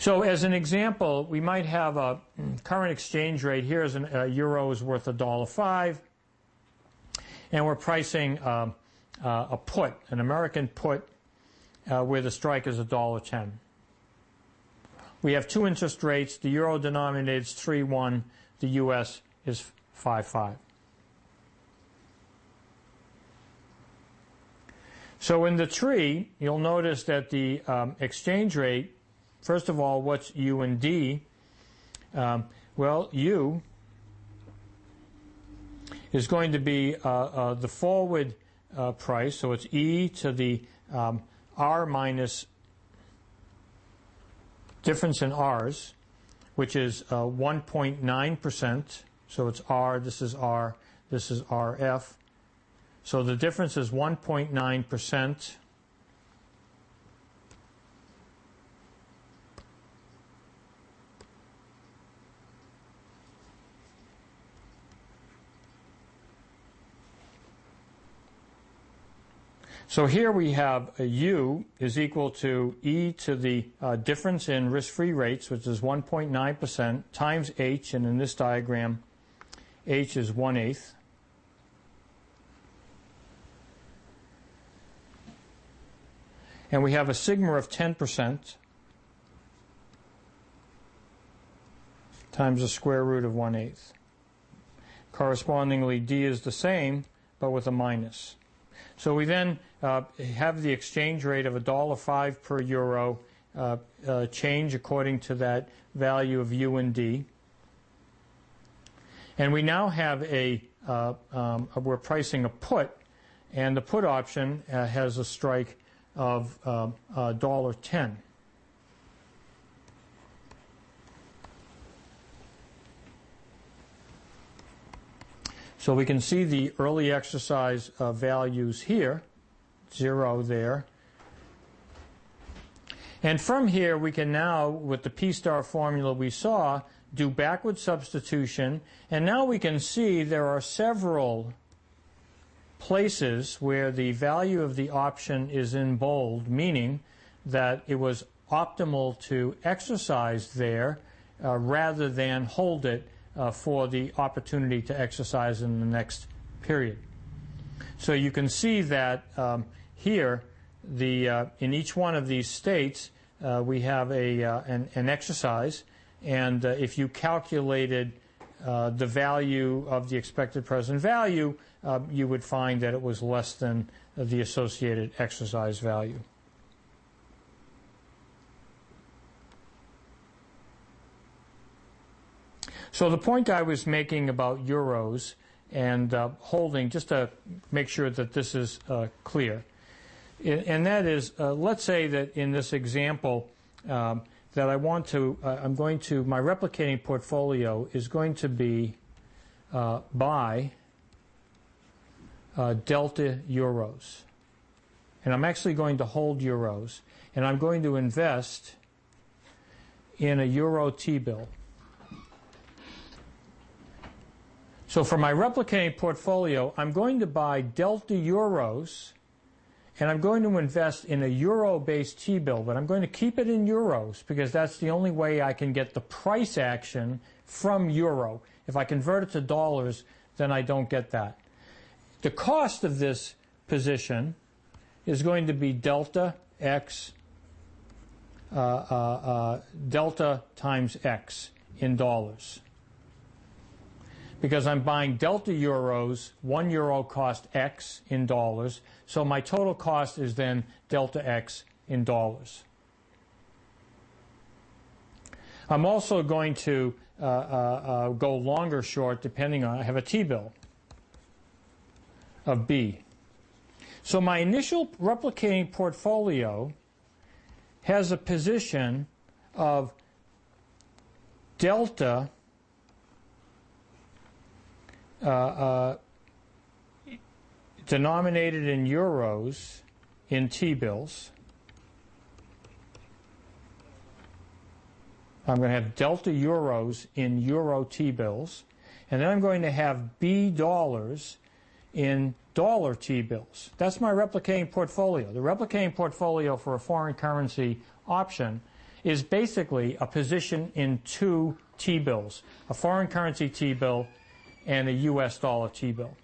So as an example, we might have a current exchange rate. Here's a euro is worth $1.05, and we're pricing a put, an American put, where the strike is $1.10. We have two interest rates. The euro denominated is 3.1. The U.S. is 5.5. So in the tree, you'll notice that the exchange rate, first of all, what's U and D? Well, U is going to be the forward price, so it's E to the R minus difference in R's, which is 1.9%. So it's R, this is RF. So the difference is 1.9%. So here we have a U is equal to E to the difference in risk-free rates, which is 1.9%, times H, and in this diagram, H is 1/8. And we have a sigma of 10% times the square root of 1/8. Correspondingly, D is the same, but with a minus. So we then have the exchange rate of $1.05 per euro change according to that value of U and D. And we now have we're pricing a put, and the put option has a strike of $1.10. So we can see the early exercise values here, 0 there. And from here we can now, with the P-star formula we saw, do backward substitution, and now we can see there are several places where the value of the option is in bold, meaning that it was optimal to exercise there rather than hold it for the opportunity to exercise in the next period. So you can see that here, in each one of these states, we have an exercise, and if you calculated the value of the expected present value, you would find that it was less than the associated exercise value. So the point I was making about euros and holding, just to make sure that this is clear, and that is, let's say that in this example that my replicating portfolio is going to be buy delta euros. And I'm actually going to hold euros, and I'm going to invest in a euro T-bill. So for my replicating portfolio, I'm going to buy delta euros, and I'm going to invest in a euro-based T-bill, but I'm going to keep it in euros because that's the only way I can get the price action from euro. If I convert it to dollars, then I don't get that. The cost of this position is going to be delta x, delta times x in dollars. Because I'm buying delta euros, 1 euro cost x in dollars, so my total cost is then delta x in dollars. I'm also going to go long or short depending on, I have a T-bill of B. So my initial replicating portfolio has a position of delta denominated in euros in T-bills. I'm going to have delta euros in euro T-bills, and then I'm going to have B dollars in dollar T-bills. That's my replicating portfolio. The replicating portfolio for a foreign currency option is basically a position in two T-bills, a foreign currency T-bill and a US dollar T-bill.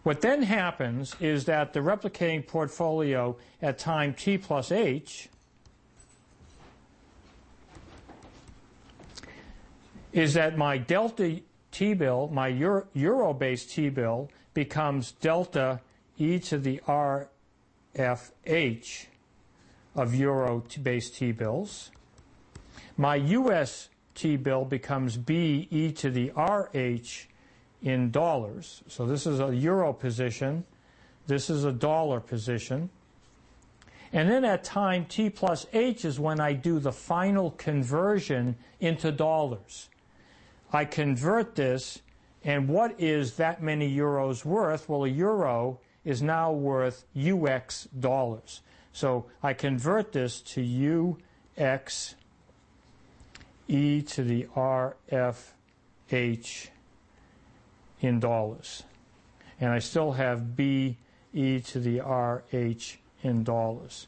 What then happens is that the replicating portfolio at time t plus h is that my delta T-bill, my euro-based T-bill, becomes delta e to the RFH of euro-based T-bills. My US T-bill becomes B e to the RH in dollars. So this is a euro position. This is a dollar position. And then at time t plus h is when I do the final conversion into dollars. I convert this, and what is that many euros worth? Well, a euro is now worth UX dollars. So I convert this to UX e to the RFH in dollars. And I still have B e to the RH in dollars.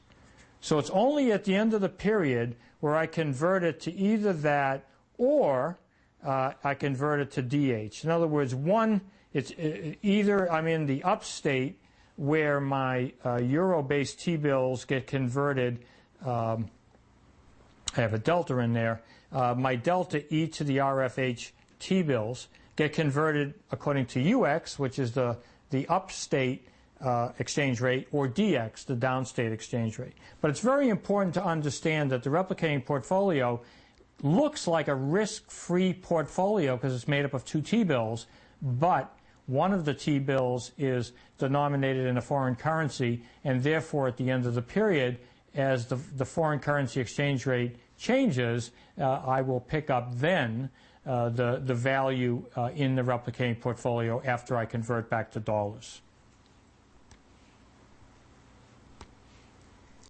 So it's only at the end of the period where I convert it to either that or I convert it to DH. In other words, one, it's either I'm in the upstate where my euro-based T-bills get converted. I have a delta in there. My delta e to the RFH T-bills get converted according to UX, which is the upstate exchange rate, or DX, the downstate exchange rate. But it's very important to understand that the replicating portfolio looks like a risk-free portfolio because it's made up of two T-bills, but one of the T-bills is denominated in a foreign currency, and therefore at the end of the period, as the foreign currency exchange rate changes, I will pick up then the value in the replicating portfolio after I convert back to dollars.